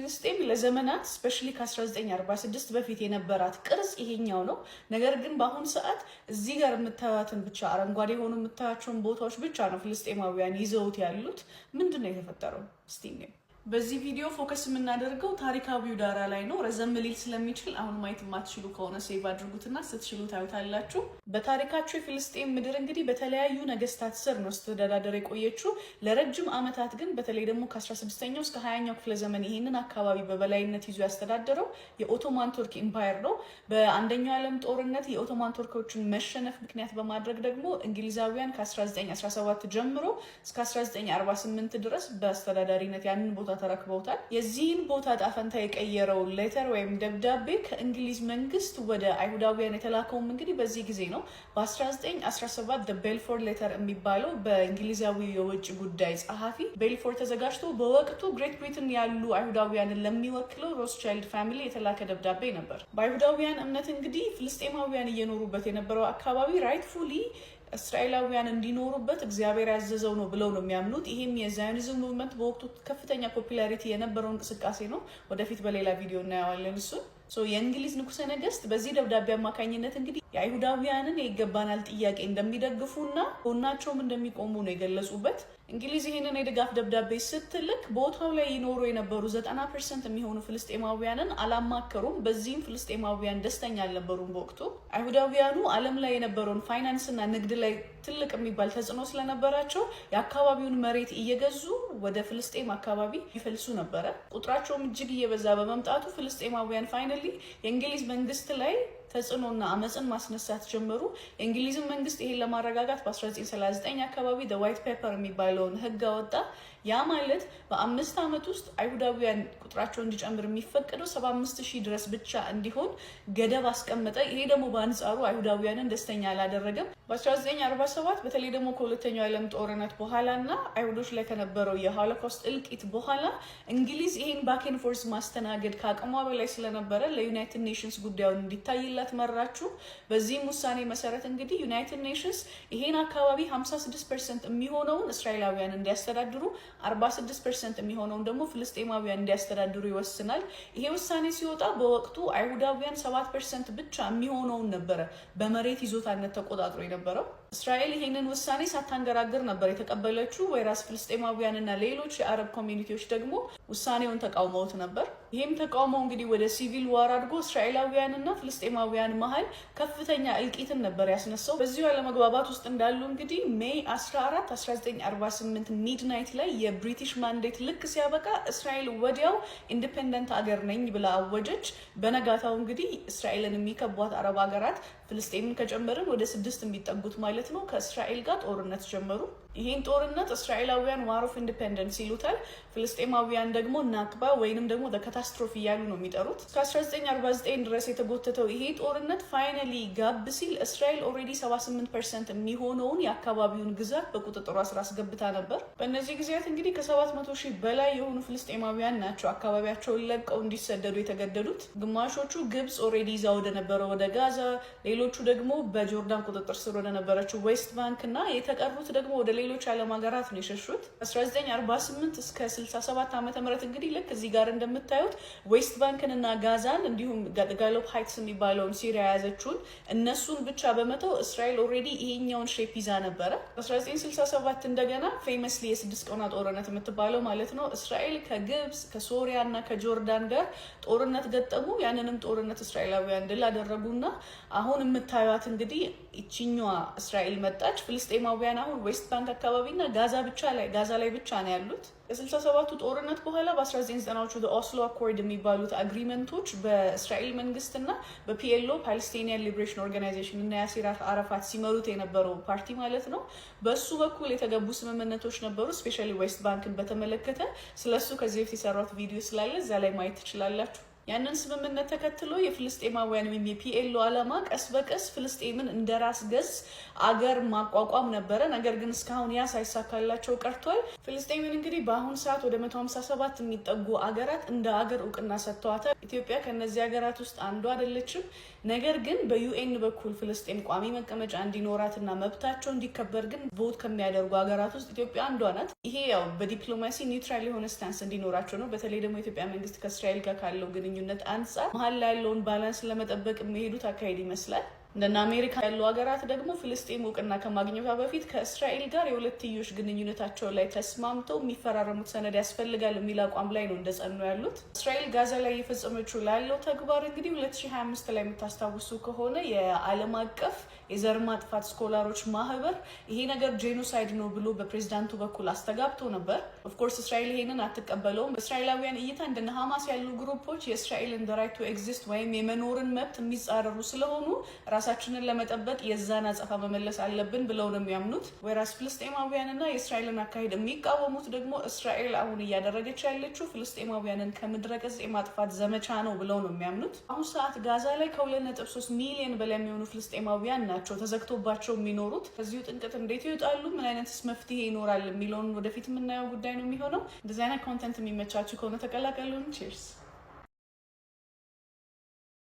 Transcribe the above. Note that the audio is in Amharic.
ፍልስጤም ለዘመናት ስፔሻሊ ከ1946 በፊት የነበራት ቅርጽ ይሄኛው ነው። ነገር ግን በአሁኑ ሰዓት እዚህ ጋር የምታዩትን ብቻ አረንጓዴ ሆኖ የምታዩቸውን ቦታዎች ብቻ ነው ፍልስጤማውያን ይዘውት ያሉት። ምንድነው የተፈጠረው? እስቲ እንየው። በዚህ ቪዲዮ ፎከስ የምናደርገው ታሪካዊው ዳራ ላይ ነው። ረዘም ሊል ስለሚችል አሁን ማየት የማትችሉ ከሆነ ሴቭ አድርጉትና ስትችሉ ታዩታላችሁ። በታሪካቸው የፍልስጤም ምድር እንግዲህ በተለያዩ ነገስታት ስር ነው ስትተዳደር የቆየችው። ለረጅም ዓመታት ግን በተለይ ደግሞ ከ16ኛው እስከ 20ኛው ክፍለ ዘመን ይህንን አካባቢ በበላይነት ይዞ ያስተዳደረው የኦቶማን ቱርክ ኢምፓየር ነው። በአንደኛው ዓለም ጦርነት የኦቶማን ቱርኮችን መሸነፍ ምክንያት በማድረግ ደግሞ እንግሊዛውያን ከ1917 ጀምሮ እስከ 1948 ድረስ በአስተዳዳሪነት ያንን ቦታ ተረክበውታል። የዚህን ቦታ ጣፈንታ የቀየረው ሌተር ወይም ደብዳቤ ከእንግሊዝ መንግስት ወደ አይሁዳውያን የተላከውም እንግዲህ በዚህ ጊዜ ነው። በ1917 ቤልፎር ሌተር የሚባለው በእንግሊዛዊ የውጭ ጉዳይ ጸሐፊ ቤልፎር ተዘጋጅቶ በወቅቱ ግሬት ብሪትን ያሉ አይሁዳውያንን ለሚወክለው ሮስቻይልድ ፋሚሊ የተላከ ደብዳቤ ነበር። በአይሁዳውያን እምነት እንግዲህ ፍልስጤማውያን እየኖሩበት የነበረው አካባቢ ራይትፉሊ እስራኤላውያን እንዲኖሩበት እግዚአብሔር ያዘዘው ነው ብለው ነው የሚያምኑት። ይሄም የዛዮኒዝም ሙቭመንት በወቅቱ ከፍተኛ ፖፑላሪቲ የነበረው እንቅስቃሴ ነው። ወደፊት በሌላ ቪዲዮ እናየዋለን እሱን። የእንግሊዝ ንጉሠ ነገስት በዚህ ደብዳቤ አማካኝነት እንግዲህ የአይሁዳውያንን የይገባናል ጥያቄ እንደሚደግፉና ጎናቸውም እንደሚቆሙ ነው የገለጹበት። እንግሊዝ ይህንን የድጋፍ ደብዳቤ ስትልክ ቦታው ላይ ይኖሩ የነበሩ 90% የሚሆኑ ፍልስጤማውያንን አላማከሩም። በዚህም ፍልስጤማውያን ደስተኛ አልነበሩም። በወቅቱ አይሁዳውያኑ ዓለም ላይ የነበረውን ፋይናንስና ንግድ ላይ ትልቅ የሚባል ተጽዕኖ ስለነበራቸው የአካባቢውን መሬት እየገዙ ወደ ፍልስጤም አካባቢ ይፈልሱ ነበረ። ቁጥራቸውም እጅግ እየበዛ በመምጣቱ ፍልስጤማውያን ፋይናሊ የእንግሊዝ መንግስት ላይ ተጽዕኖና አመፅን ማስነሳት ጀመሩ። የእንግሊዝን መንግስት ይሄን ለማረጋጋት በ1939 አካባቢ ዋይት ፔፐር የሚባለውን ህግ አወጣ። ያ ማለት በ5 ዓመት ውስጥ አይሁዳውያን ቁጥራቸው እንዲጨምር የሚፈቀደው 75,000 ድረስ ብቻ እንዲሆን ገደብ አስቀመጠ። ይሄ ደግሞ በአንጻሩ አይሁዳውያንን ደስተኛ አላደረገም። በ1947 በተለይ ደግሞ ከሁለተኛው ዓለም ጦርነት በኋላና አይሁዶች ላይ ከነበረው የሆሎኮስት እልቂት በኋላ እንግሊዝ ይሄን ባኬን ፎርስ ማስተናገድ ከአቅሟ በላይ ስለነበረ ለዩናይትድ ኔሽንስ ጉዳዩን እንዲታይላት መራችሁ። በዚህም ውሳኔ መሰረት እንግዲህ ዩናይትድ ኔሽንስ ይሄን አካባቢ 56% የሚሆነውን እስራኤላውያን እንዲያስተዳድሩ 46% የሚሆነውን ደግሞ ፍልስጤማውያን እንዲያስተዳድሩ ይወስናል። ይሄ ውሳኔ ሲወጣ በወቅቱ አይሁዳውያን 7% ብቻ የሚሆነውን ነበረ በመሬት ይዞታነት ተቆጣጥሮ የነበረው። እስራኤል ይሄንን ውሳኔ ሳታንገራግር ነበር የተቀበለችው። ወይራስ ፍልስጤማውያንና ሌሎች የአረብ ኮሚኒቲዎች ደግሞ ውሳኔውን ተቃውመውት ነበር። ይሄም ተቃውሞ እንግዲህ ወደ ሲቪል ዋር አድርጎ እስራኤላውያንና ፍልስጤማውያን መሀል ከፍተኛ እልቂትን ነበር ያስነሳው። በዚሁ ያለመግባባት ውስጥ እንዳሉ እንግዲህ ሜይ 14 1948 ሚድናይት ላይ የብሪቲሽ ማንዴት ልክ ሲያበቃ እስራኤል ወዲያው ኢንዲፔንደንት አገር ነኝ ብላ አወጀች። በነጋታው እንግዲህ እስራኤልን የሚከቧት አረብ ሀገራት ፍልስጤምን ከጨመርን ወደ 6 የሚጠጉት ማለት ነው ከእስራኤል ጋር ጦርነት ጀመሩ። ይሄን ጦርነት እስራኤላውያን ዋር ኦፍ ኢንዲፔንደንስ ይሉታል። ፍልስጤማውያን ደግሞ ናክባ ወይንም ደግሞ ካታስትሮፊ እያሉ ነው የሚጠሩት። ከ1949 ድረስ የተጎተተው ይሄ ጦርነት ፋይናሊ ጋብ ሲል እስራኤል ኦልሬዲ 78% የሚሆነውን የአካባቢውን ግዛት በቁጥጥሯ ስር አስገብታ ነበር። በእነዚህ ጊዜያት እንግዲህ ከ700,000 በላይ የሆኑ ፍልስጤማውያን ናቸው አካባቢያቸውን ለቀው እንዲሰደዱ የተገደዱት። ግማሾቹ ግብጽ ኦልሬዲ ይዛ ወደ ነበረው ወደ ጋዛ፣ ሌሎቹ ደግሞ በጆርዳን ቁጥጥር ስር ወደ ነበረችው ዌስት ባንክ እና የተቀሩት ደግሞ ወደ ሌሎች ዓለም ሀገራት ነው የሸሹት። 1948 እስከ 67 ዓመተ ምህረት እንግዲህ ልክ እዚህ ጋር እንደምታዩት ዌስት ባንክን እና ጋዛን እንዲሁም ጋሎፕ ሃይትስ የሚባለውን ሲሪያ የያዘችውን እነሱን ብቻ በመተው እስራኤል ኦልሬዲ ይሄኛውን ሼፕ ይዛ ነበረ። 1967 እንደገና ፌመስሊ የ6 ቀናት ጦርነት የምትባለው ማለት ነው እስራኤል ከግብጽ ከሶሪያ እና ከጆርዳን ጋር ጦርነት ገጠሙ። ያንንም ጦርነት እስራኤላውያን ድል አደረጉና አሁን የምታዩት እንግዲህ ይችኛዋ እስራኤል መጣች። ፍልስጤማውያን አሁን ዌስት ባንክ አካባቢና ጋዛ ላይ ብቻ ነው ያሉት። ከ67ቱ ጦርነት በኋላ በ1990ዎቹ ኦስሎ አኮርድ የሚባሉት አግሪመንቶች በእስራኤል መንግስትና በፒኤልኦ ፓለስቲኒያን ሊብሬሽን ኦርጋናይዜሽን እና ያሲር አረፋት ሲመሩት የነበረው ፓርቲ ማለት ነው በሱ በኩል የተገቡ ስምምነቶች ነበሩ። ስፔሻሊ ዌስት ባንክን በተመለከተ ስለሱ ከዚህ በፊት የሰራሁት ቪዲዮ ስላለ እዛ ላይ ማየት ትችላላችሁ። ያንን ስምምነት ተከትሎ የፍልስጤማውያን ወይም የፒኤልኦ ዓላማ ቀስ በቀስ ፍልስጤምን እንደራስ ገዝ አገር ማቋቋም ነበረ። ነገር ግን እስካሁን ያ ሳይሳካላቸው ቀርቷል። ፍልስጤምን እንግዲህ በአሁኑ ሰዓት ወደ 157 የሚጠጉ አገራት እንደ አገር እውቅና ሰጥተዋታል። ኢትዮጵያ ከነዚህ ሀገራት ውስጥ አንዷ አይደለችም። ነገር ግን በዩኤን በኩል ፍልስጤም ቋሚ መቀመጫ እንዲኖራትና መብታቸው እንዲከበር ግን ቮት ከሚያደርጉ ሀገራት ውስጥ ኢትዮጵያ አንዷ ናት። ይሄ ያው በዲፕሎማሲ ኒውትራል የሆነ ስታንስ እንዲኖራቸው ነው። በተለይ ደግሞ የኢትዮጵያ መንግስት ከእስራኤል ጋር ካለው ግንኙነት አንጻር መሀል ላይ ያለውን ባላንስ ለመጠበቅ የሚሄዱት አካሄድ ይመስላል። እንደና አሜሪካ ያሉ ሀገራት ደግሞ ፍልስጤም እውቅና ከማግኘቷ በፊት ከእስራኤል ጋር የሁለትዮሽ ግንኙነታቸው ላይ ተስማምተው የሚፈራረሙት ሰነድ ያስፈልጋል የሚል አቋም ላይ ነው እንደጸኑ ያሉት። እስራኤል ጋዛ ላይ የፈጸመችው ላለው ተግባር እንግዲህ 2025 ላይ የምታስታውሱ ከሆነ የዓለም አቀፍ የዘር ማጥፋት ስኮላሮች ማህበር ይሄ ነገር ጄኖሳይድ ነው ብሎ በፕሬዝዳንቱ በኩል አስተጋብቶ ነበር። ኦፍኮርስ እስራኤል ይሄንን አትቀበለውም። በእስራኤላውያን እይታ እንደነ ሀማስ ያሉ ግሩፖች የእስራኤልን ራይት ቱ ኤግዚስት ወይም የመኖርን መብት የሚጻረሩ ስለሆኑ ራሳችንን ለመጠበቅ የዛን አጸፋ መመለስ አለብን ብለው ነው የሚያምኑት። ወይራስ ፍልስጤማውያንና የእስራኤልን አካሄድ የሚቃወሙት ደግሞ እስራኤል አሁን እያደረገች ያለችው ፍልስጤማውያንን ከምድረ ገጽ የማጥፋት ዘመቻ ነው ብለው ነው የሚያምኑት። አሁን ሰዓት ጋዛ ላይ ከ2.3 ሚሊዮን በላይ የሚሆኑ ፍልስጤማውያን ናቸው ተዘግቶባቸው የሚኖሩት። ከዚሁ ጥንቅጥ እንዴት ይወጣሉ፣ ምን አይነትስ መፍትሄ ይኖራል የሚለውን ወደፊት የምናየው ጉዳይ ነው የሚሆነው። እንደዚህ አይነት ኮንተንት የሚመቻችሁ ከሆነ ተቀላቀሉን። ቺርስ